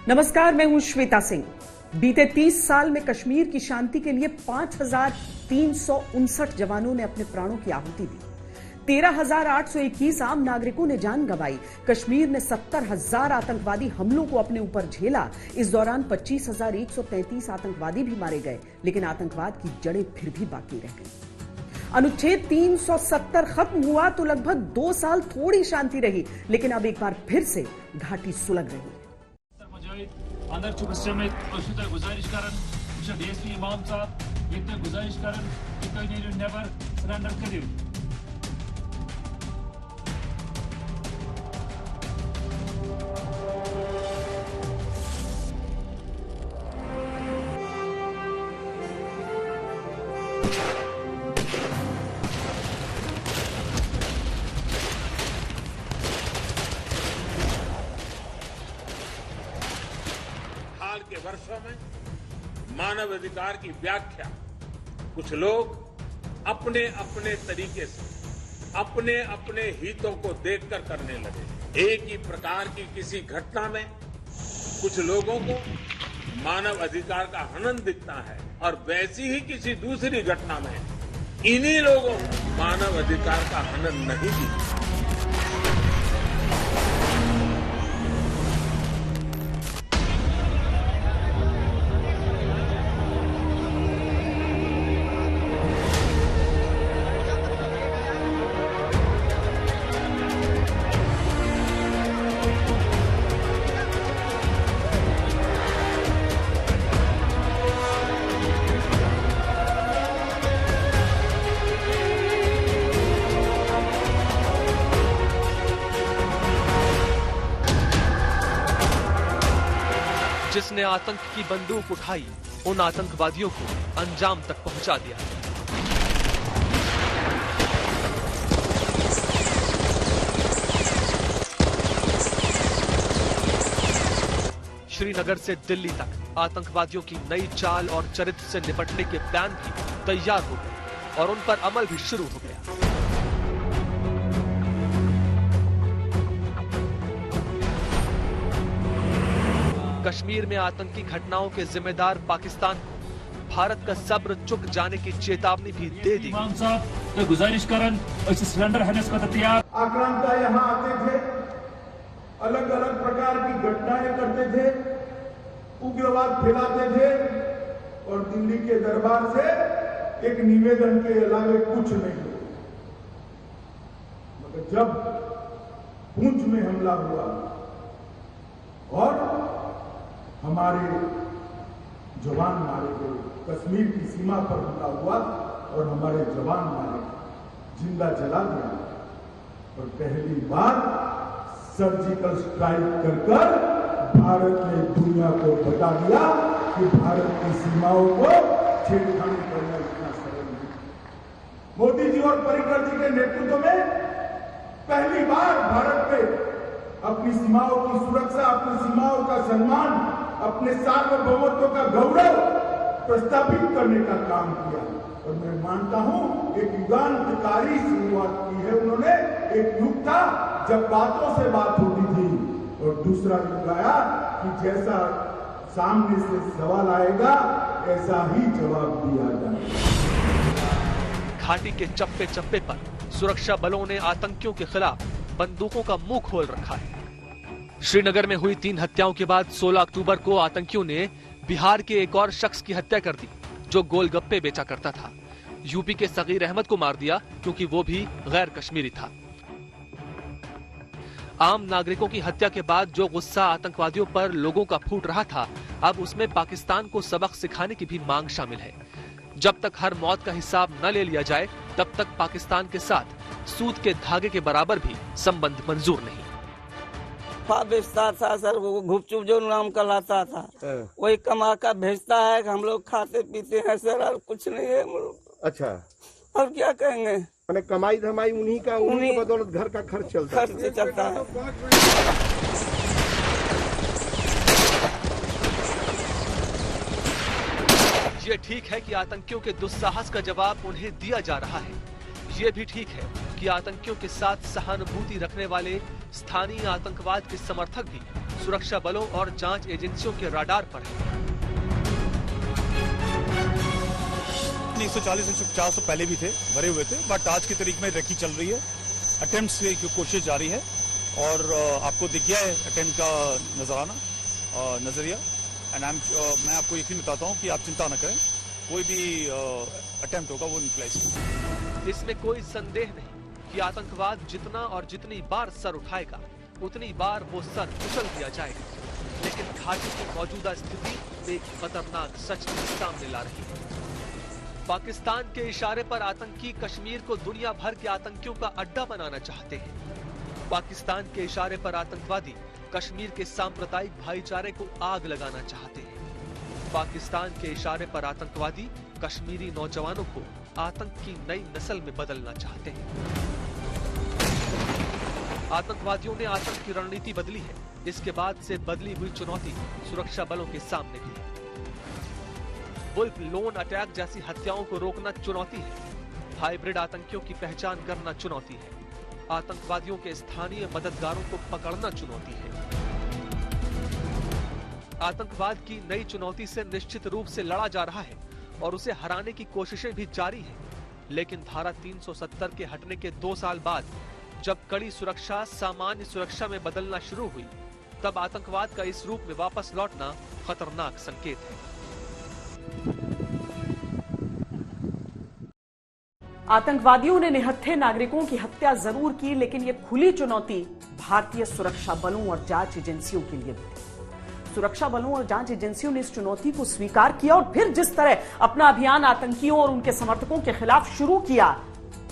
नमस्कार, मैं हूं श्वेता सिंह। बीते 30 साल में कश्मीर की शांति के लिए 5,359 जवानों ने अपने प्राणों की आहुति दी। 13,821 आम नागरिकों ने जान गंवाई। कश्मीर ने 70,000 आतंकवादी हमलों को अपने ऊपर झेला। इस दौरान 25,133 आतंकवादी भी मारे गए, लेकिन आतंकवाद की जड़ें फिर भी बाकी रह गई। अनुच्छेद 370 खत्म हुआ तो लगभग 2 साल थोड़ी शांति रही, लेकिन अब एक बार फिर से घाटी सुलग रही है। अंदर गुजारिश करन डीएसपी इमाम साहब गुजारिश करन नेबर सरेंडर करियो। के वर्षों में मानव अधिकार की व्याख्या कुछ लोग अपने अपने तरीके से अपने अपने हितों को देखकर करने लगे। एक ही प्रकार की किसी घटना में कुछ लोगों को मानव अधिकार का हनन दिखता है और वैसी ही किसी दूसरी घटना में इन्हीं लोगों को मानव अधिकार का हनन नहीं दिखता। जिसने आतंक की बंदूक उठाई, उन आतंकवादियों को अंजाम तक पहुंचा दिया। श्रीनगर से दिल्ली तक आतंकवादियों की नई चाल और चरित्र से निपटने के प्लान भी तैयार हो गए और उन पर अमल भी शुरू हो गया। कश्मीर में आतंकी घटनाओं के जिम्मेदार पाकिस्तान को भारत का सब्र चुक जाने की चेतावनी भी दे दी। गुजारिश करन सिलेंडर हनस को तैयार। आक्रांता यहाँ आते थे, अलग अलग प्रकार की घटनाएं करते थे, उग्रवाद फैलाते थे और दिल्ली के दरबार से एक निवेदन के अलावा कुछ नहीं हुआ। मगर जब पुंछ में हमला हुआ और हमारे जवान मारे गए, कश्मीर की सीमा पर हमला हुआ और हमारे जवान मारे गए, जिंदा जला दिया और पहली बार सर्जिकल स्ट्राइक कर भारत ने दुनिया को बता दिया कि भारत की सीमाओं को छेड़खानी करना इतना सरल नहीं। मोदी जी और पर्रिकर जी के नेतृत्व में पहली बार भारत में अपनी सीमाओं की सुरक्षा, अपनी सीमाओं का सम्मान, अपने सार्वभौमत्व का गौरव प्रस्थापित करने का काम किया और मैं मानता हूं एक युगांतकारी शुरुआत की है उन्होंने। एक युग था जब बातों से बात होती थी और दूसरा युग आया कि जैसा सामने से सवाल आएगा ऐसा ही जवाब दिया जाए। घाटी के चप्पे चप्पे पर सुरक्षा बलों ने आतंकियों के खिलाफ बंदूकों का मुंह खोल रखा है। श्रीनगर में हुई 3 हत्याओं के बाद 16 अक्टूबर को आतंकियों ने बिहार के एक और शख्स की हत्या कर दी जो गोलगप्पे बेचा करता था। यूपी के सगीर अहमद को मार दिया क्योंकि वो भी गैर कश्मीरी था। आम नागरिकों की हत्या के बाद जो गुस्सा आतंकवादियों पर लोगों का फूट रहा था, अब उसमें पाकिस्तान को सबक सिखाने की भी मांग शामिल है। जब तक हर मौत का हिसाब न ले लिया जाए, तब तक पाकिस्तान के साथ सूत के धागे के बराबर भी संबंध मंजूर नहीं। बेचता था सर, वो गुपचुप जो नाम कहलाता था वही कमा का भेजता है। हम लोग खाते पीते हैं सर, और कुछ नहीं है हम लोग। अच्छा, और क्या कहेंगे? मैंने कमाई धमाई उन्हीं की बदौलत घर का खर्च चलता है। ये ठीक है कि आतंकियों के दुस्साहस का जवाब उन्हें दिया जा रहा है। ये भी ठीक है कि आतंकियों के साथ सहानुभूति रखने वाले स्थानीय आतंकवाद के समर्थक भी सुरक्षा बलों और जांच एजेंसियों के रडार पर है। 140 150 तो पहले भी थे, भरे हुए थे, बट आज की तारीख में रेकी चल रही है, अटेम्प्ट्स की कोशिश जारी है और आपको दिख गया है अटेम्प्ट का नजरिया एंड मैं आपको यकीन बताता हूं कि आप चिंता न करें, कोई भी अटेम्प्ट होगा वो न्यूट्रलाइज होगा। इसमें कोई संदेह नहीं कि आतंकवाद जितना और जितनी बार सर उठाएगा उतनी बार वो सर कुचल दिया जाएगा, लेकिन घाटी की मौजूदा स्थिति एक खतरनाक सच सामने ला रही है। पाकिस्तान के इशारे पर आतंकी कश्मीर को दुनिया भर के आतंकियों का अड्डा बनाना चाहते हैं। पाकिस्तान के इशारे पर आतंकवादी कश्मीर के सांप्रदायिक भाईचारे को आग लगाना चाहते हैं। पाकिस्तान के इशारे पर आतंकवादी कश्मीरी नौजवानों को आतंक की नई नस्ल में बदलना चाहते हैं। आतंकवादियों ने आतंक की रणनीति बदली है। इसके बाद से बदली हुई चुनौती सुरक्षा बलों के सामने भी है। वुल्फ लोन अटैक जैसी हत्याओं को रोकना चुनौती है। हाइब्रिड आतंकियों की पहचान करना चुनौती है। आतंकवादियों के स्थानीय मददगारों को पकड़ना चुनौती है। आतंकवाद की नई चुनौती से निश्चित रूप से लड़ा जा रहा है और उसे हराने की कोशिशें भी जारी हैं। लेकिन धारा 370 के हटने के 2 साल बाद जब कड़ी सुरक्षा सामान्य सुरक्षा में बदलना शुरू हुई, तब आतंकवाद का इस रूप में वापस लौटना खतरनाक संकेत है। आतंकवादियों ने निहत्थे नागरिकों की हत्या जरूर की, लेकिन यह खुली चुनौती भारतीय सुरक्षा बलों और जांच एजेंसियों के लिए भी थी। सुरक्षा बलों और जांच एजेंसियों ने इस चुनौती को स्वीकार किया और फिर जिस तरह अपना अभियान आतंकियों और उनके समर्थकों के खिलाफ शुरू किया,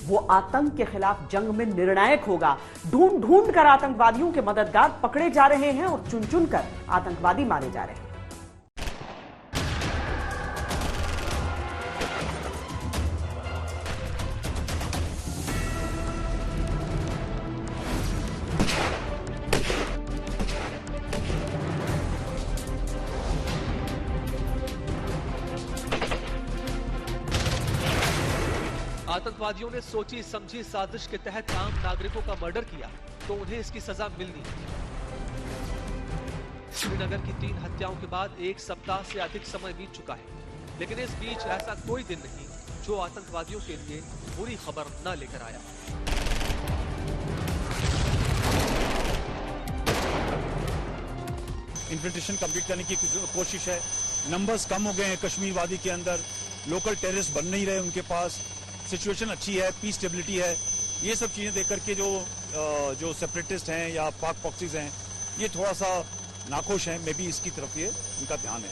वो आतंक के खिलाफ जंग में निर्णायक होगा। ढूंढ ढूंढ कर आतंकवादियों के मददगार पकड़े जा रहे हैं और चुन चुन कर आतंकवादी मारे जा रहे हैं। आतंकवादियों ने सोची समझी साजिश के तहत आम नागरिकों का मर्डर किया तो उन्हें इसकी सजा मिलनी है। श्रीनगर की 3 हत्याओं के बाद 1 सप्ताह से अधिक समय बीत चुका है, लेकिन इस बीच ऐसा कोई दिन नहीं जो आतंकवादियों के लिए बुरी खबर न लेकर आया। इन्फिल्ट्रेशन कंप्लीट करने की कोशिश है। नंबर्स कम हो गए हैं कश्मीर वादी के अंदर, लोकल टेररिस्ट बन नहीं रहे उनके पास, सिचुएशन अच्छी है, पीस स्टेबिलिटी है। ये सब चीजें देख करके जो सेपरेटिस्ट हैं या पाक पॉक्सीज हैं, ये थोड़ा सा नाखुश हैं। मे बी इसकी तरफ ये उनका ध्यान है।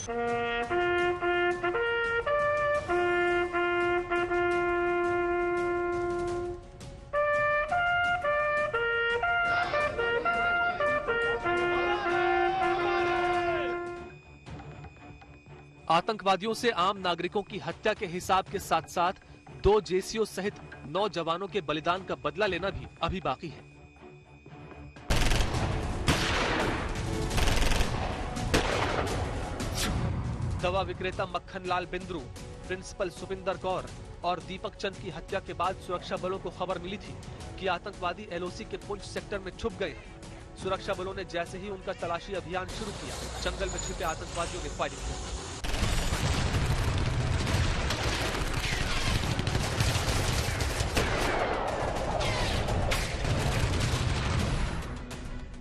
आतंकवादियों से आम नागरिकों की हत्या के हिसाब के साथ साथ 2 जेसीओ सहित 9 जवानों के बलिदान का बदला लेना भी अभी बाकी है। दवा विक्रेता मक्खनलाल बिंद्रू, प्रिंसिपल सुपिंदर कौर और दीपक चंद की हत्या के बाद सुरक्षा बलों को खबर मिली थी कि आतंकवादी एलओसी के पुंछ सेक्टर में छुप गए हैं। सुरक्षा बलों ने जैसे ही उनका तलाशी अभियान शुरू किया, जंगल में छिपे आतंकवादियों ने फायरिंग की।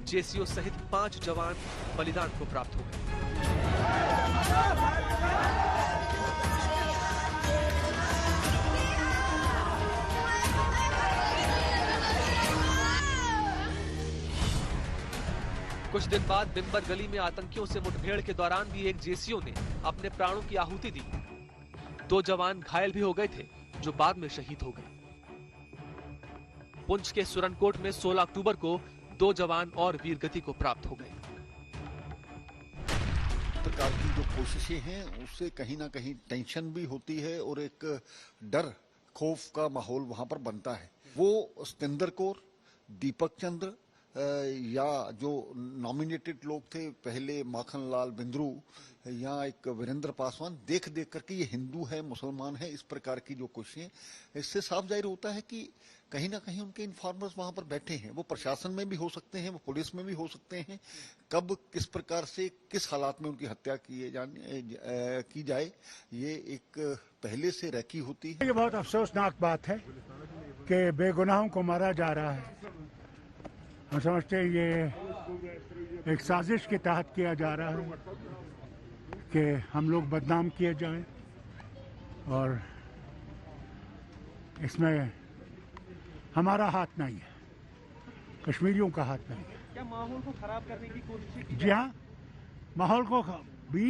जेसीओ सहित 5 जवान बलिदान को प्राप्त हो गए। कुछ दिन बाद बिम्बर गली में आतंकियों से मुठभेड़ के दौरान भी एक जेसीओ ने अपने प्राणों की आहुति दी। 2 जवान घायल भी हो गए थे जो बाद में शहीद हो गए। पुंछ के सुरनकोट में 16 अक्टूबर को 2 जवान और वीरगति को प्राप्त हो गए। प्रकार की जो कोशिशें हैं उससे कहीं ना कहीं टेंशन भी होती है और एक डर खौफ का माहौल वहां पर बनता है। वो सतेंद्र कौर, दीपक चंद्र या जो नॉमिनेटेड लोग थे पहले, माखनलाल बिंद्रू या एक वीरेंद्र पासवान, देख करके ये हिंदू है मुसलमान है, इस प्रकार की जो कोशिशें, इससे साफ जाहिर होता है कि कहीं ना कहीं उनके इन्फॉर्मर्स वहां पर बैठे हैं। वो प्रशासन में भी हो सकते हैं, वो पुलिस में भी हो सकते हैं। कब किस प्रकार से किस हालात में उनकी हत्या की जाए, ये एक पहले से रखी होती है। ये बहुत अफसोसनाक बात है कि बेगुनाहों को मारा जा रहा है। हम समझते हैं ये एक साजिश के तहत किया जा रहा है कि हम लोग बदनाम किए जाएं, और इसमें हमारा हाथ नहीं है, कश्मीरियों का हाथ नहीं है। क्या माहौल को खराब करने की कोशिश की? जी हाँ, माहौल को भी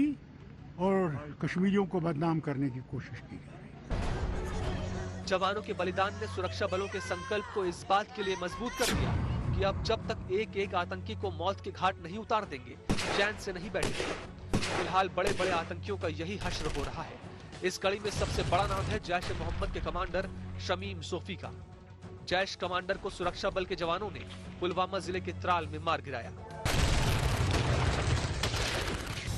और कश्मीरियों को बदनाम करने की कोशिश की जा रही है। जवानों के बलिदान ने सुरक्षा बलों के संकल्प को इस बात के लिए मजबूत कर दिया कि अब जब तक एक एक आतंकी को मौत के घाट नहीं उतार देंगे, चैन से नहीं बैठेंगे। फिलहाल बड़े बड़े आतंकियों का यही हश्र हो रहा है। इस कड़ी में सबसे बड़ा नाम है जैश ए मोहम्मद के कमांडर शमीम सोफी का। जैश कमांडर को सुरक्षा बल के जवानों ने पुलवामा जिले के त्राल में मार गिराया।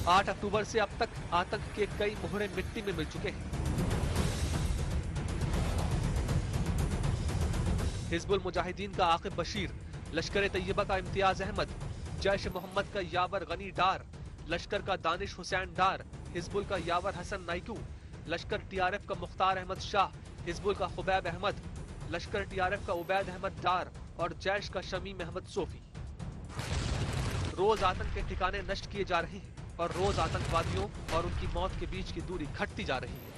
8 अक्टूबर से अब तक आतंक के कई मोहरे मिट्टी में मिल चुके हैं। हिजबुल मुजाहिदीन का आकिब बशीर, लश्कर तैयबा का इम्तियाज अहमद, जैश मोहम्मद का यावर गनी डार, लश्कर का दानिश हुसैन डार, हिजबुल का यावर हसन नाइकू, लश्कर टीआरएफ का मुख्तार अहमद शाह, हिजबुल का खुबैब अहमद, लश्कर टीआरएफ का उबैद अहमद डार और जैश का शमीम अहमद सोफी। रोज आतंक के ठिकाने नष्ट किए जा रहे हैं और रोज आतंकवादियों और उनकी मौत के बीच की दूरी घटती जा रही है।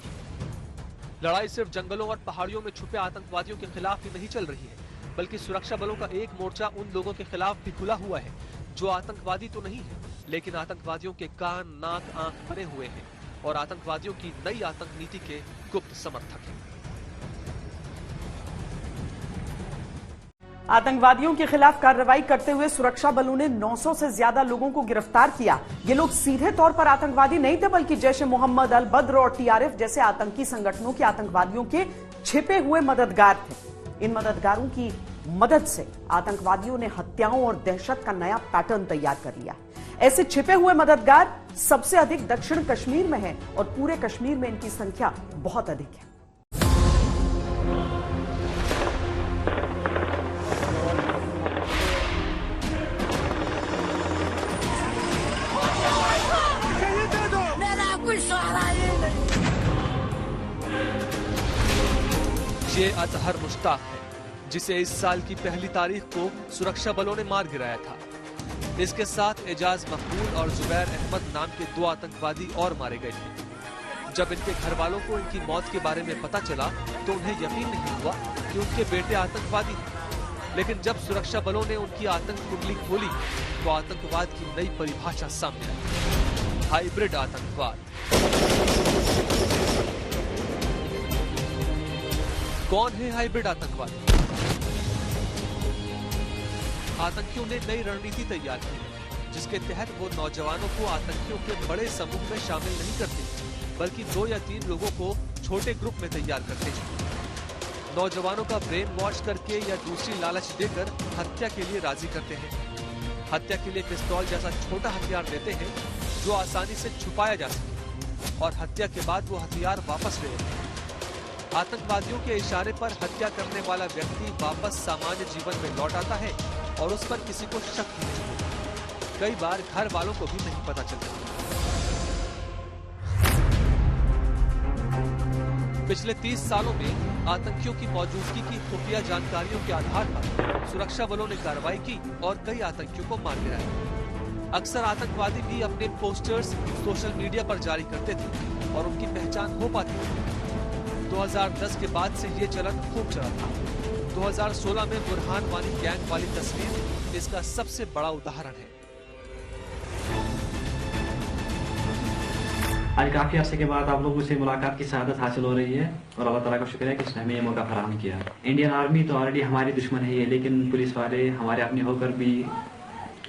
लड़ाई सिर्फ जंगलों और पहाड़ियों में छुपे आतंकवादियों के खिलाफ ही नहीं चल रही है, बल्कि सुरक्षा बलों का एक मोर्चा उन लोगों के खिलाफ भी खुला हुआ है जो आतंकवादी तो नहीं है, लेकिन आतंकवादियों के कान, नाक, आंख बने हुए हैं और आतंकवादियों की नई आतंक नीति के गुप्त समर्थक हैं। आतंकवादियों के खिलाफ कार्रवाई करते हुए सुरक्षा बलों ने 900 से ज्यादा लोगों को गिरफ्तार किया। ये लोग सीधे तौर पर आतंकवादी नहीं थे, बल्कि जैश ए मोहम्मद, अल बद्र और टीआरएफ जैसे आतंकी संगठनों के आतंकवादियों के छिपे हुए मददगार थे। इन मददगारों की मदद से आतंकवादियों ने हत्याओं और दहशत का नया पैटर्न तैयार कर लिया। ऐसे छिपे हुए मददगार सबसे अधिक दक्षिण कश्मीर में हैं और पूरे कश्मीर में इनकी संख्या बहुत अधिक है। ये अतहर मुश्ताक है, जिसे इस साल की पहली तारीख को सुरक्षा बलों ने मार गिराया था। इसके साथ एजाज मकबूल और जुबैर अहमद नाम के 2 आतंकवादी और मारे गए थे। जब इनके घर वालों को इनकी मौत के बारे में पता चला तो उन्हें यकीन नहीं हुआ कि उनके बेटे आतंकवादी हैं। लेकिन जब सुरक्षा बलों ने उनकी आतंक कुंडली खोली तो आतंकवाद की नई परिभाषा सामने आई, हाइब्रिड आतंकवाद। कौन है हाइब्रिड आतंकवादी? आतंकियों ने नई रणनीति तैयार की है, जिसके तहत वो नौजवानों को आतंकियों के बड़े समूह में शामिल नहीं करते, बल्कि 2 या 3 लोगों को छोटे ग्रुप में तैयार करते हैं। नौजवानों का ब्रेन वॉश करके या दूसरी लालच देकर हत्या के लिए राजी करते हैं। हत्या के लिए पिस्तौल जैसा छोटा हथियार देते हैं जो आसानी से छुपाया जा सके, और हत्या के बाद वो हथियार वापस ले लेते हैं। आतंकवादियों के इशारे पर हत्या करने वाला व्यक्ति वापस सामान्य जीवन में लौट आता है और उस पर किसी को शक नहीं होता। कई बार घर वालों को भी नहीं पता चलता। पिछले 30 सालों में आतंकियों की मौजूदगी की खुफिया जानकारियों के आधार पर सुरक्षा बलों ने कार्रवाई की और कई आतंकियों को मार गिराया। अक्सर आतंकवादी भी अपने पोस्टर्स सोशल मीडिया पर जारी करते थे और उनकी पहचान हो पाती थी। 2010 के बाद से ये चलन खूब चला था। 2016 में बुरहान वानी गैंग वाली तस्वीर इसका सबसे बड़ा उदाहरण है। आज काफी अर्से के बाद आप लोगों से मुलाकात की सआदत हासिल हो रही है और अल्लाह ताला का शुक्र है कि उसने हमें ये मौका फराहम किया। इंडियन आर्मी तो ऑलरेडी हमारी दुश्मन है, लेकिन पुलिस वाले हमारे अपने होकर भी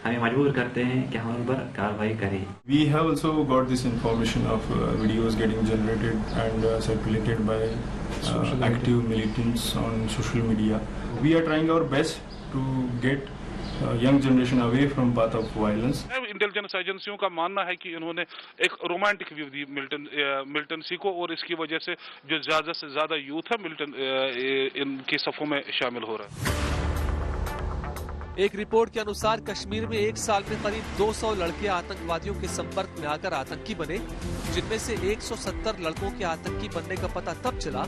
हमें मजबूर करते हैं कि हम उन पर कार्रवाई करें। We have also got this information of videos getting generated and circulated by active militants on social media. We are trying our best to get young generation away from path of violence. Intelligence एजेंसियों का मानना है कि इन्होंने एक romantic view दी Milton सी को, और इसकी वजह से जो ज्यादा से ज्यादा यूथ है मिल्टन इनकी सफों में शामिल हो रहा है। एक रिपोर्ट के अनुसार कश्मीर में एक साल में करीब 200 लड़के आतंकवादियों के संपर्क में आकर आतंकी बने, जिनमें से 170 लड़कों के आतंकी बनने का पता तब चला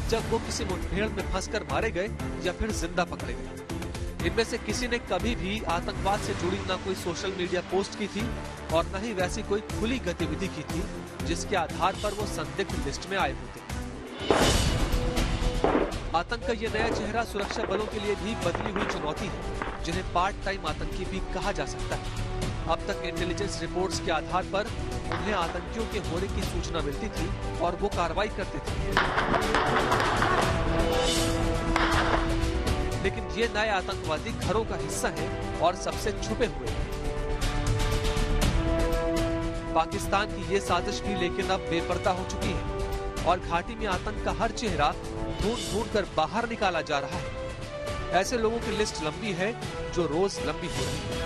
जब वो किसी मुठभेड़ में फंसकर मारे गए या फिर जिंदा पकड़े गए। इनमें से किसी ने कभी भी आतंकवाद से जुड़ी न कोई सोशल मीडिया पोस्ट की थी और न ही वैसी कोई खुली गतिविधि की थी जिसके आधार पर वो संदिग्ध लिस्ट में आए होते। आतंक का ये नया चेहरा सुरक्षा बलों के लिए भी बदली हुई चुनौती है, जिन्हें पार्ट टाइम आतंकी भी कहा जा सकता है। अब तक इंटेलिजेंस रिपोर्ट्स के आधार पर उन्हें आतंकियों के होने की सूचना मिलती थी और वो कार्रवाई करते थे, लेकिन ये नए आतंकवादी घरों का हिस्सा हैं और सबसे छुपे हुए हैं। पाकिस्तान की ये साजिश भी लेकिन अब बेपर्दा हो चुकी है और घाटी में आतंक का हर चेहरा ढूंढ कर बाहर निकाला जा रहा है। ऐसे लोगों की लिस्ट लंबी है जो रोज लंबी हो रही है।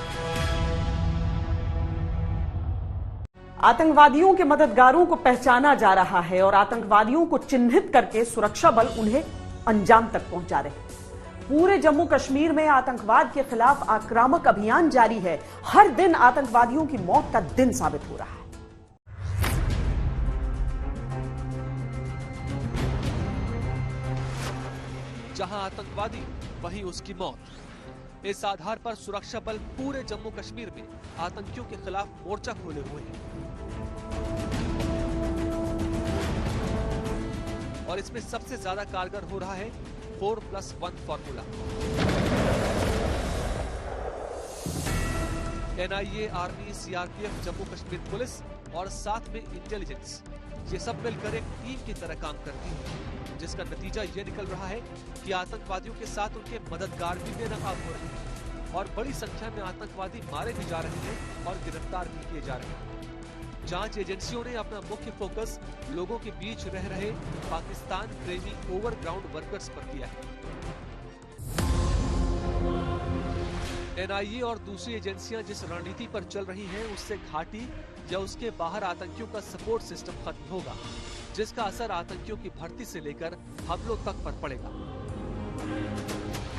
आतंकवादियों के मददगारों को पहचाना जा रहा है और आतंकवादियों को चिन्हित करके सुरक्षा बल उन्हें अंजाम तक पहुंचा रहे हैं। पूरे जम्मू कश्मीर में आतंकवाद के खिलाफ आक्रामक अभियान जारी है। हर दिन आतंकवादियों की मौत का दिन साबित हो रहा है। जहां आतंकवादी वहीं उसकी मौत। इस आधार पर सुरक्षा बल पूरे जम्मू कश्मीर में आतंकियों के खिलाफ मोर्चा खोले हुए हैं और इसमें सबसे ज्यादा कारगर हो रहा है 4+1 formula. NIA, army, CRPF, Jammu Kashmir police और साथ में इंटेलिजेंस, ये सब मिलकर एक टीम की तरह काम करती है, जिसका नतीजा ये निकल रहा है कि आतंकवादियों के साथ उनके मददगार भी बेनकाब हो रहे हैं और बड़ी संख्या में आतंकवादी मारे भी जा रहे हैं और गिरफ्तार भी किए जा रहे हैं। जांच एजेंसियों ने अपना मुख्य फोकस लोगों के बीच रह रहे पाकिस्तान प्रेमी ओवरग्राउंड वर्कर्स पर किया है। NIA और दूसरी एजेंसियां जिस रणनीति पर चल रही हैं, उससे घाटी या उसके बाहर आतंकियों का सपोर्ट सिस्टम खत्म होगा, जिसका असर आतंकियों की भर्ती से लेकर हमलों तक पर पड़ेगा।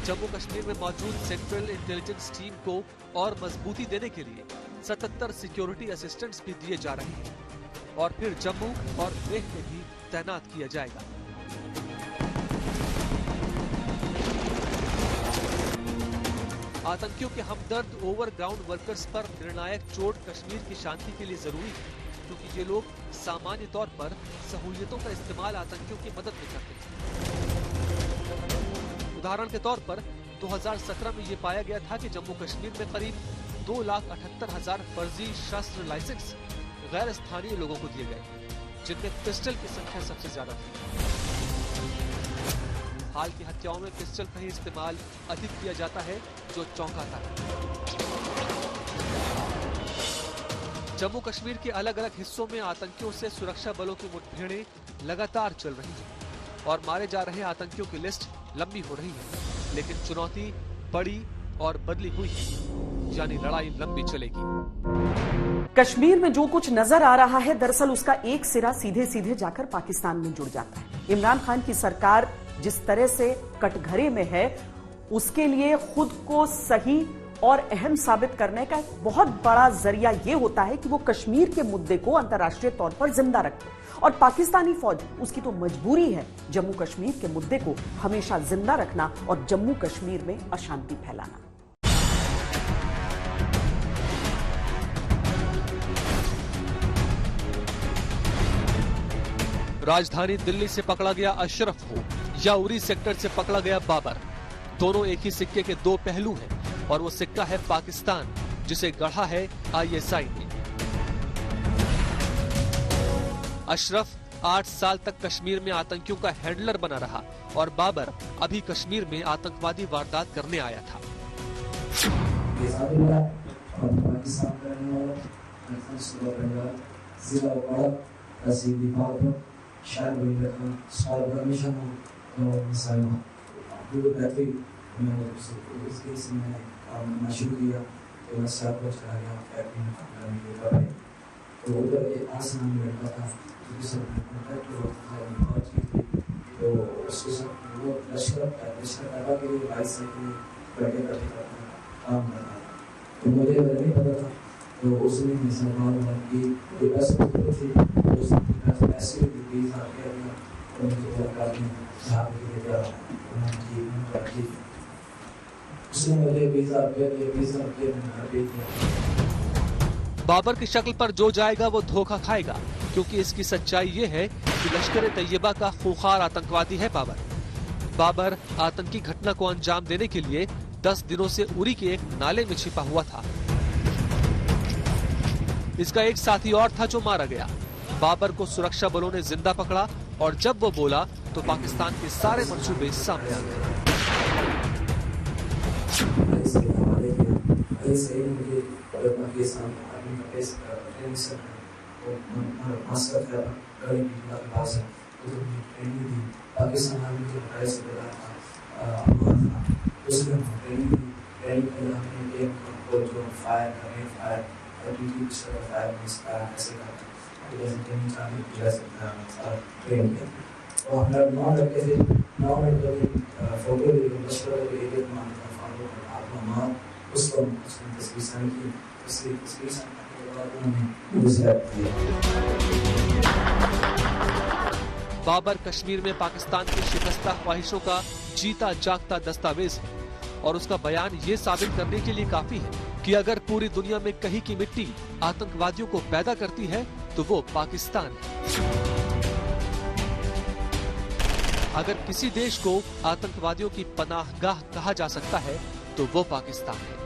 जम्मू कश्मीर में मौजूद सेंट्रल इंटेलिजेंस टीम को और मजबूती देने के लिए 77 सिक्योरिटी असिस्टेंट्स भी दिए जा रहे हैं और फिर जम्मू और लेह में भी तैनात किया जाएगा। आतंकियों के हमदर्द ओवरग्राउंड वर्कर्स पर निर्णायक चोट कश्मीर की शांति के लिए जरूरी है, क्योंकि ये लोग सामान्य तौर पर सहूलियतों का इस्तेमाल आतंकियों की मदद में करते हैं। उदाहरण के तौर पर 2017 में ये पाया गया था कि जम्मू कश्मीर में करीब 2,78,000 फर्जी शस्त्र लाइसेंस गैर स्थानीय लोगों को दिए गए, जिनमें पिस्टल की संख्या सबसे ज्यादा थी। हाल की हत्याओं में पिस्टल का ही इस्तेमाल अधिक किया जाता है, जो चौंकाता है। जम्मू कश्मीर के अलग अलग हिस्सों में आतंकियों से सुरक्षा बलों की मुठभेड़ें लगातार चल रही हैं और मारे जा रहे आतंकियों की लिस्ट लंबी हो रही है, लेकिन चुनौती बड़ी और बदली हुई है, यानी लड़ाई लंबी चलेगी। कश्मीर में जो कुछ नजर आ रहा है, दरअसल उसका एक सिरा सीधे सीधे जाकर पाकिस्तान में जुड़ जाता है। इमरान खान की सरकार जिस तरह से कटघरे में है, उसके लिए खुद को सही और अहम साबित करने का एक बहुत बड़ा जरिया यह होता है कि वो कश्मीर के मुद्दे को अंतर्राष्ट्रीय तौर पर जिंदा रखे, और पाकिस्तानी फौज उसकी तो मजबूरी है जम्मू कश्मीर के मुद्दे को हमेशा जिंदा रखना और जम्मू कश्मीर में अशांति फैलाना। राजधानी दिल्ली से पकड़ा गया अशरफ हो या उरी सेक्टर से पकड़ा गया बाबर, दोनों एक ही सिक्के के दो पहलू हैं, और वो सिक्का है पाकिस्तान, जिसे गढ़ा है ISI ने। अशरफ 8 साल तक कश्मीर में आतंकियों का हैंडलर बना रहा और बाबर अभी कश्मीर में आतंकवादी वारदात करने आया था। शुरू किया तो मैं सब कुछ चला गया फैक्ट्री में काम करने के लिए। तो उधर एक आसान लड़का था जो सब कॉन्ट्रैक्ट बहुत चीज थी, तो उसके साथ वो लश्कर पैदा के लिए 22 साल के लड़के का काम करता था। तो मुझे नहीं पता था, तो उसने मेरे साथ बात हुआ कि जो पैसे थी उसने पैसे भी 20,000 रुपया दिया और मुझे सरकार ने जहाँ पे दिया उन्होंने उसने मुझे 20,000 रुपया दिया, 20,000 रुपया मैंने घर भेज दिया। बाबर की शक्ल पर जो जाएगा वो धोखा खाएगा, क्योंकि इसकी सच्चाई ये है कि लश्कर तैयबा का खूंखार आतंकवादी है बाबर आतंकी घटना को अंजाम देने के लिए 10 दिनों से उरी के एक नाले में छिपा हुआ था। इसका एक साथी और था जो मारा गया। बाबर को सुरक्षा बलों ने जिंदा पकड़ा और जब वो बोला तो पाकिस्तान के सारे मंसूबे सामने आ गए। बाबर कश्मीर में पाकिस्तान की शिकस्ता ख्वाहिशों का जीता जागता दस्तावेज है और उसका बयान ये साबित करने के लिए काफी है कि अगर पूरी दुनिया में कहीं की मिट्टी आतंकवादियों को पैदा करती है तो वो पाकिस्तान है। अगर किसी देश को आतंकवादियों की पनाहगाह कहा जा सकता है तो वो पाकिस्तान है।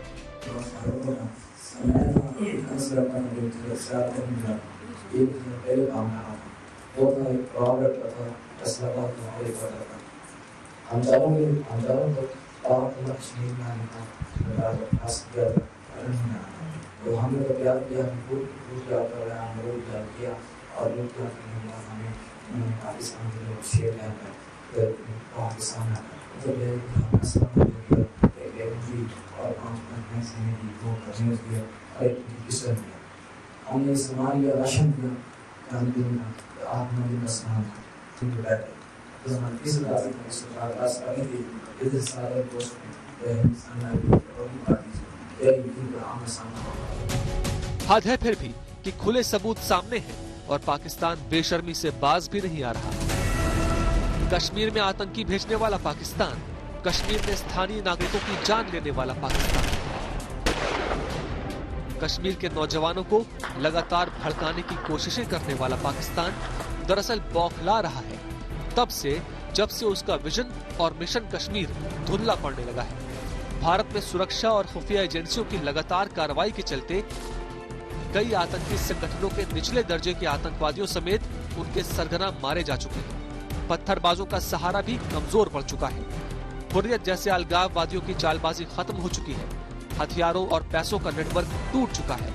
तो हमने तो प्यार किया, प्यार कर रहे हैं, हम लोग प्यार किया और लोग प्यार करने के बाद हमें पाकिस्तान के लोग शेयर कर पाकिस्तान और हमने इस्तेमाल किया, राशन दिया, आपने हद है फिर भी कि खुले सबूत सामने हैं और पाकिस्तान बेशर्मी से बाज भी नहीं आ रहा। कश्मीर में आतंकी भेजने वाला पाकिस्तान, कश्मीर में स्थानीय नागरिकों की जान लेने वाला पाकिस्तान, कश्मीर के नौजवानों को लगातार भड़काने की कोशिशें करने वाला पाकिस्तान दरअसल बौखला रहा है तब से जब से उसका विजन और मिशन कश्मीर धुंधला पड़ने लगा है। भारत में सुरक्षा और खुफिया एजेंसियों की लगातार कार्रवाई के चलते कई आतंकी संगठनों के निचले दर्जे के आतंकवादियों समेत उनके सरगना मारे जा चुके हैं। पत्थरबाजों का सहारा भी कमजोर पड़ चुका है। हुर्रियत जैसे अलगाववादियों की चालबाजी खत्म हो चुकी है। हथियारों और पैसों का नेटवर्क टूट चुका है।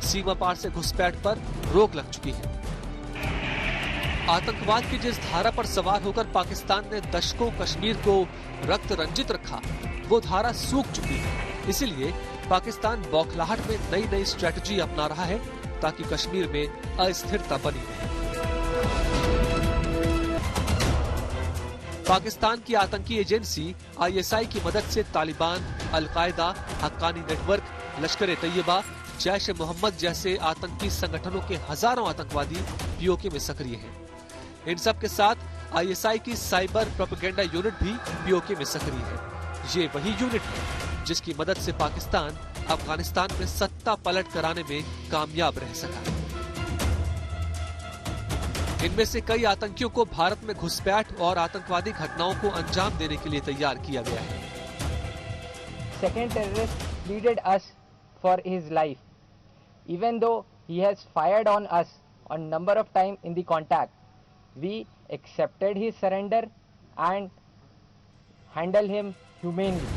सीमा पार से घुसपैठ पर रोक लग चुकी है। आतंकवाद की जिस धारा पर सवार होकर पाकिस्तान ने दशकों कश्मीर को रक्त रंजित रखा, वो धारा सूख चुकी है। इसीलिए पाकिस्तान बौखलाहट में नई नई स्ट्रेटजी अपना रहा है ताकि कश्मीर में अस्थिरता बनी रहे। पाकिस्तान की आतंकी एजेंसी ISI की मदद से तालिबान, अल-कायदा, हक्कानी नेटवर्क, लश्कर तैयबा, जैश ए मोहम्मद जैसे आतंकी संगठनों के हजारों आतंकवादी POK में सक्रिय हैं। इन सब के साथ ISI की साइबर प्रोपेगेंडा यूनिट भी POK में सक्रिय है। ये वही यूनिट है जिसकी मदद से पाकिस्तान अफगानिस्तान में सत्ता पलट कराने में कामयाब रह सका। इनमें से कई आतंकियों को भारत में घुसपैठ और आतंकवादी घटनाओं को अंजाम देने के लिए तैयार किया गया है। Second terrorist pleaded us for his life, even though he has fired on us on number of time in the contact. We accepted his surrender and handle him humanely.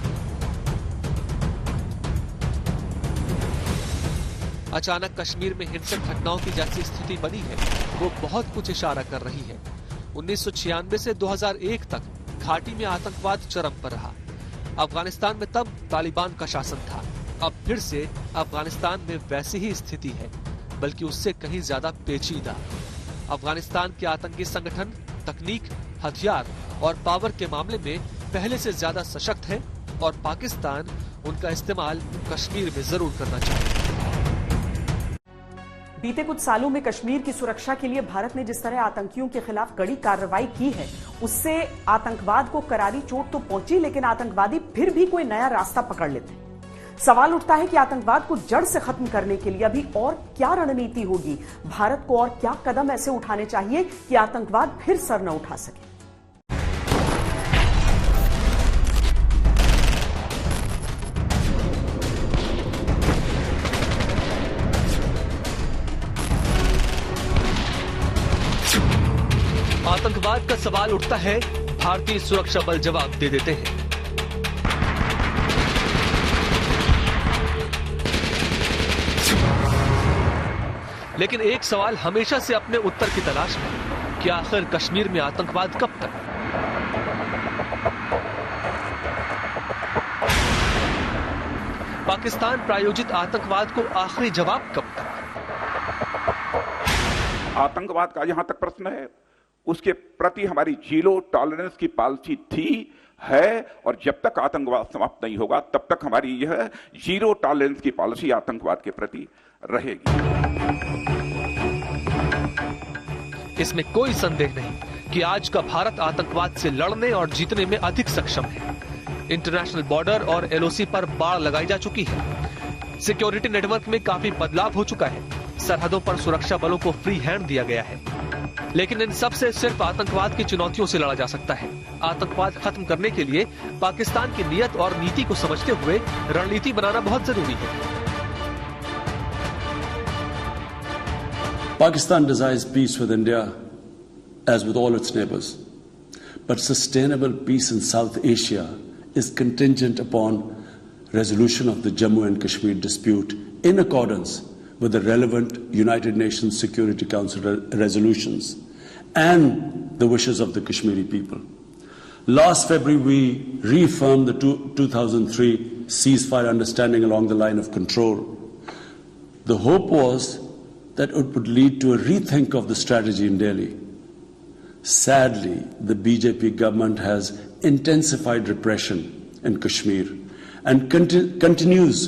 अचानक कश्मीर में हिंसक घटनाओं की जैसी स्थिति बनी है वो बहुत कुछ इशारा कर रही है। 1996 से 2001 तक घाटी में आतंकवाद चरम पर रहा। अफगानिस्तान में तब तालिबान का शासन था। अब फिर से अफगानिस्तान में वैसी ही स्थिति है, बल्कि उससे कहीं ज्यादा पेचीदा। अफगानिस्तान के आतंकी संगठन तकनीक, हथियार और पावर के मामले में पहले से ज्यादा सशक्त है और पाकिस्तान उनका इस्तेमाल कश्मीर में जरूर करना चाहता है। बीते कुछ सालों में कश्मीर की सुरक्षा के लिए भारत ने जिस तरह आतंकियों के खिलाफ कड़ी कार्रवाई की है, उससे आतंकवाद को करारी चोट तो पहुंची, लेकिन आतंकवादी फिर भी कोई नया रास्ता पकड़ लेते हैं। सवाल उठता है कि आतंकवाद को जड़ से खत्म करने के लिए अभी और क्या रणनीति होगी? भारत को और क्या कदम ऐसे उठाने चाहिए कि आतंकवाद फिर सर न उठा सके? आतंकवाद का सवाल उठता है, भारतीय सुरक्षा बल जवाब दे देते हैं। लेकिन एक सवाल हमेशा से अपने उत्तर की तलाश में कि आखिर कश्मीर में आतंकवाद कब तक? पाकिस्तान प्रायोजित आतंकवाद को आखिरी जवाब कब तक? आतंकवाद का जहां तक प्रश्न है, उसके प्रति हमारी जीरो टॉलरेंस की पॉलिसी थी, है, और जब तक आतंकवाद समाप्त नहीं होगा तब तक हमारी यह जीरो टॉलरेंस की पॉलिसी आतंकवाद के प्रति रहेगी। इसमें कोई संदेह नहीं कि आज का भारत आतंकवाद से लड़ने और जीतने में अधिक सक्षम है। इंटरनेशनल बॉर्डर और एलओसी पर बाड़ लगाई जा चुकी है। सिक्योरिटी नेटवर्क में काफी बदलाव हो चुका है। सरहदों पर सुरक्षा बलों को फ्री हैंड दिया गया है। लेकिन इन सब से सिर्फ आतंकवाद की चुनौतियों से लड़ा जा सकता है। आतंकवाद खत्म करने के लिए पाकिस्तान की नीयत और नीति को समझते हुए रणनीति बनाना बहुत जरूरी है। Pakistan desires peace with India as with all its neighbors. But sustainable peace in South Asia is contingent upon resolution of the Jammu and Kashmir dispute in accordance with the relevant United Nations Security Council resolutions and the wishes of the Kashmiri people. Last February, we reaffirmed the 2003 ceasefire understanding along the line of control. The hope was that it would lead to a rethink of the strategy in Delhi. Sadly, the BJP government has intensified repression in Kashmir and continues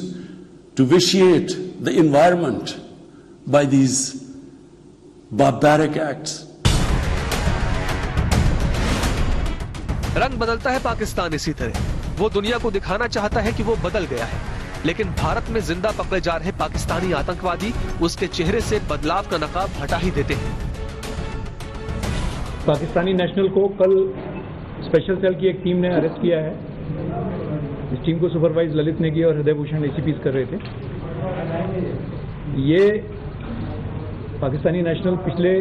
to vitiate the environment by these barbaric acts. रंग बदलता है पाकिस्तान इसी तरह। वो दुनिया को दिखाना चाहता है कि वो बदल गया है, लेकिन भारत में जिंदा पकड़े जा रहे पाकिस्तानी आतंकवादी उसके चेहरे से बदलाव का नकाब हटा ही देते हैं। पाकिस्तानी नेशनल को कल स्पेशल सेल की एक टीम ने अरेस्ट किया है। इस टीम को सुपरवाइज ललित नेगी और हृदय भूषण एसीपीज कर रहे थे। ये पाकिस्तानी नेशनल पिछले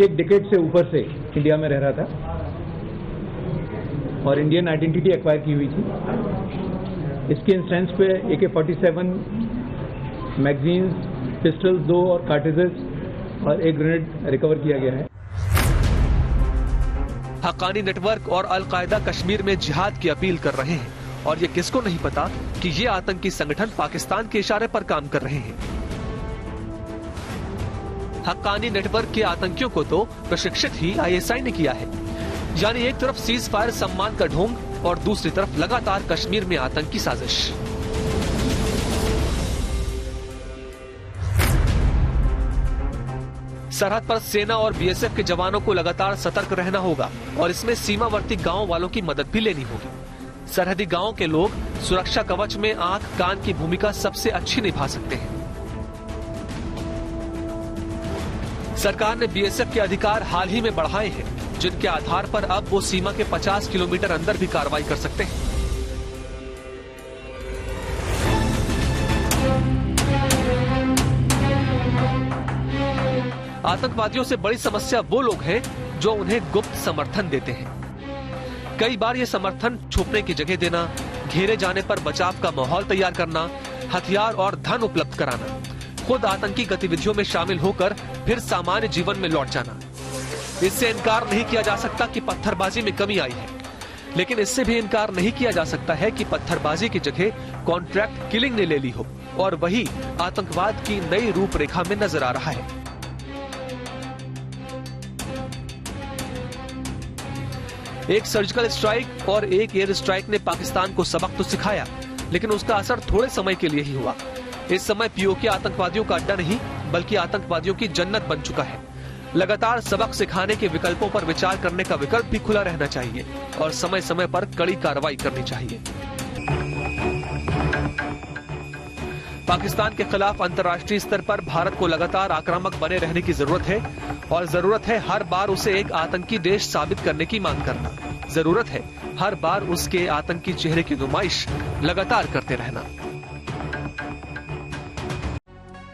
एक डिकेड से ऊपर से इंडिया में रह रहा था और इंडियन आइडेंटिटी एक्वायर की हुई थी। इसके इंस्टेंस पे AK-47 मैगजीन्स, पिस्टल्स 2 और कार्ट्रिजेस और एक ग्रेनेड रिकवर किया गया है। हक्कानी नेटवर्क और अल-कायदा कश्मीर में जिहाद की अपील कर रहे हैं और ये किसको नहीं पता कि ये आतंकी संगठन पाकिस्तान के इशारे पर काम कर रहे हैं। हक्कानी नेटवर्क के आतंकियों को तो प्रशिक्षित ही ISI ने किया है। यानी एक तरफ सीज फायर सम्मान का ढोंग और दूसरी तरफ लगातार कश्मीर में आतंकी साजिश। सरहद पर सेना और BSF के जवानों को लगातार सतर्क रहना होगा और इसमें सीमावर्ती गांव वालों की मदद भी लेनी होगी। सरहदी गांव के लोग सुरक्षा कवच में आंख कान की भूमिका सबसे अच्छी निभा सकते हैं। सरकार ने BSF के अधिकार हाल ही में बढ़ाए हैं, जिनके आधार पर अब वो सीमा के 50 किलोमीटर अंदर भी कार्रवाई कर सकते हैं। आतंकवादियों से बड़ी समस्या वो लोग हैं जो उन्हें गुप्त समर्थन देते हैं। कई बार ये समर्थन छुपने की जगह देना, घेरे जाने पर बचाव का माहौल तैयार करना, हथियार और धन उपलब्ध कराना, खुद आतंकी गतिविधियों में शामिल होकर फिर सामान्य जीवन में लौट जाना। इससे इनकार नहीं किया जा सकता कि पत्थरबाजी में कमी आई है। लेकिन इससे भी इनकार नहीं किया जा सकता है कि पत्थरबाजी की जगह कॉन्ट्रैक्ट किलिंग ने ले ली हो और वही आतंकवाद की नई रूपरेखा में नजर आ रहा है। एक सर्जिकल स्ट्राइक और एक एयर स्ट्राइक ने पाकिस्तान को सबक तो सिखाया, लेकिन उसका असर थोड़े समय के लिए ही हुआ। इस समय पीओके आतंकवादियों का अड्डा नहीं बल्कि आतंकवादियों की जन्नत बन चुका है। लगातार सबक सिखाने के विकल्पों पर विचार करने का विकल्प भी खुला रहना चाहिए और समय समय पर कड़ी कार्रवाई करनी चाहिए। पाकिस्तान के खिलाफ अंतर्राष्ट्रीय स्तर पर भारत को लगातार आक्रामक बने रहने की जरूरत है और जरूरत है हर बार उसे एक आतंकी देश साबित करने की मांग करना। जरूरत है हर बार उसके आतंकी चेहरे की नुमाइश लगातार करते रहना।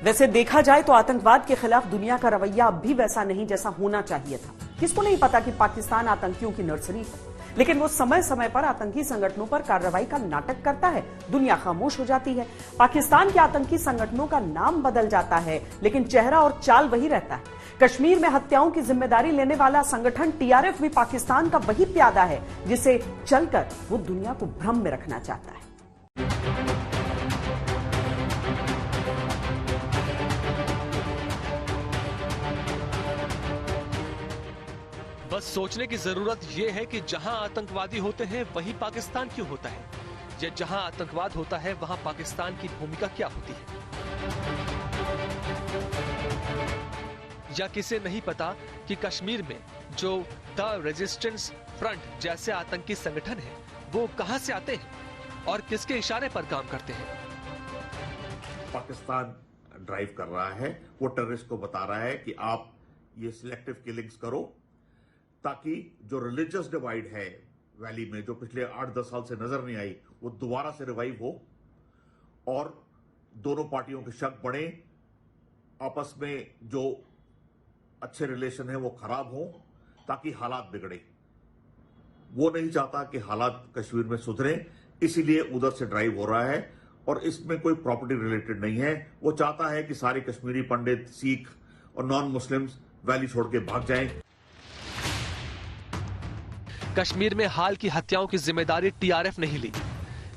वैसे देखा जाए तो आतंकवाद के खिलाफ दुनिया का रवैया अब भी वैसा नहीं जैसा होना चाहिए था। किसको नहीं पता कि पाकिस्तान आतंकियों की नर्सरी है, लेकिन वो समय समय पर आतंकी संगठनों पर कार्रवाई का नाटक करता है, दुनिया खामोश हो जाती है। पाकिस्तान के आतंकी संगठनों का नाम बदल जाता है लेकिन चेहरा और चाल वही रहता है। कश्मीर में हत्याओं की जिम्मेदारी लेने वाला संगठन टीआरएफ भी पाकिस्तान का वही प्यादा है जिसे चलकर वो दुनिया को भ्रम में रखना चाहता है। बस सोचने की जरूरत यह है कि जहां आतंकवादी होते हैं वहीं पाकिस्तान क्यों होता है, या जहां आतंकवाद होता है वहां पाकिस्तान की भूमिका क्या होती है। या किसे नहीं पता कि कश्मीर में जो द रेजिस्टेंस फ्रंट जैसे आतंकी संगठन है वो कहां से आते हैं और किसके इशारे पर काम करते हैं। पाकिस्तान ड्राइव कर रहा है, वो टेररिस्ट को बता रहा है कि आप ये सिलेक्टिव किलिंग्स करो ताकि जो रिलीजियस डिवाइड है वैली में, जो पिछले 8-10 साल से नजर नहीं आई, वो दोबारा से रिवाइव हो और दोनों पार्टियों के शक बढ़े, आपस में जो अच्छे रिलेशन है वो खराब हो ताकि हालात बिगड़े। वो नहीं चाहता कि हालात कश्मीर में सुधरे, इसीलिए उधर से ड्राइव हो रहा है और इसमें कोई प्रॉपर्टी रिलेटेड नहीं है। वो चाहता है कि सारे कश्मीरी पंडित, सिख और नॉन मुस्लिम्स वैली छोड़ के भाग जाएं। कश्मीर में हाल की हत्याओं की जिम्मेदारी टीआरएफ नहीं ली।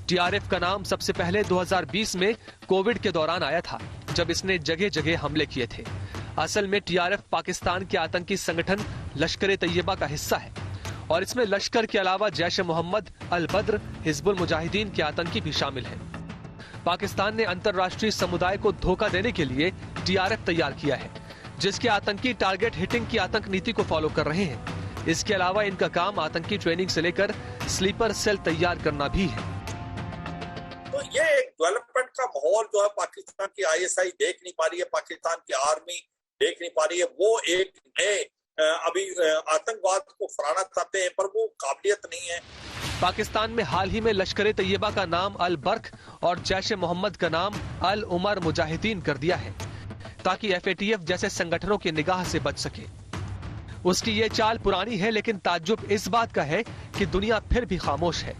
टीआरएफ का नाम सबसे पहले 2020 में कोविड के दौरान आया था, जब इसने जगह जगह हमले किए थे। असल में टीआरएफ पाकिस्तान के आतंकी संगठन लश्कर ए तैयबा का हिस्सा है और इसमें लश्कर के अलावा जैश ए मोहम्मद, अल बद्र, हिजबुल मुजाहिदीन के आतंकी भी शामिल हैं। पाकिस्तान ने अंतर्राष्ट्रीय समुदाय को धोखा देने के लिए टीआरएफ तैयार किया है, जिसके आतंकी टारगेट हिटिंग की आतंक नीति को फॉलो कर रहे हैं। इसके अलावा इनका काम आतंकी ट्रेनिंग से लेकर स्लीपर सेल तैयार करना भी है। तो ये एक डेवलपमेंट का माहौल जो है पाकिस्तान की आईएसआई देख नहीं पा रही है, पाकिस्तान की आर्मी देख नहीं पा रही है। वो एक नए अभी आतंकवाद को फराना चाहते हैं पर वो काबिलियत नहीं है। पाकिस्तान में हाल ही में लश्कर ए तैयबा का नाम अल बर्क और जैश ए मोहम्मद का नाम अल उमर मुजाहिदीन कर दिया है ताकि एफएटीएफ जैसे संगठनों की निगाह से बच सके। उसकी ये चाल पुरानी है, लेकिन ताज्जुब इस बात का है कि दुनिया फिर भी खामोश है।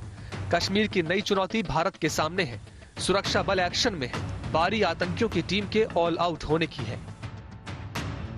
कश्मीर की नई चुनौती भारत के सामने है। सुरक्षा बल एक्शन में है, बारी आतंकियों की टीम के ऑल आउट होने की है।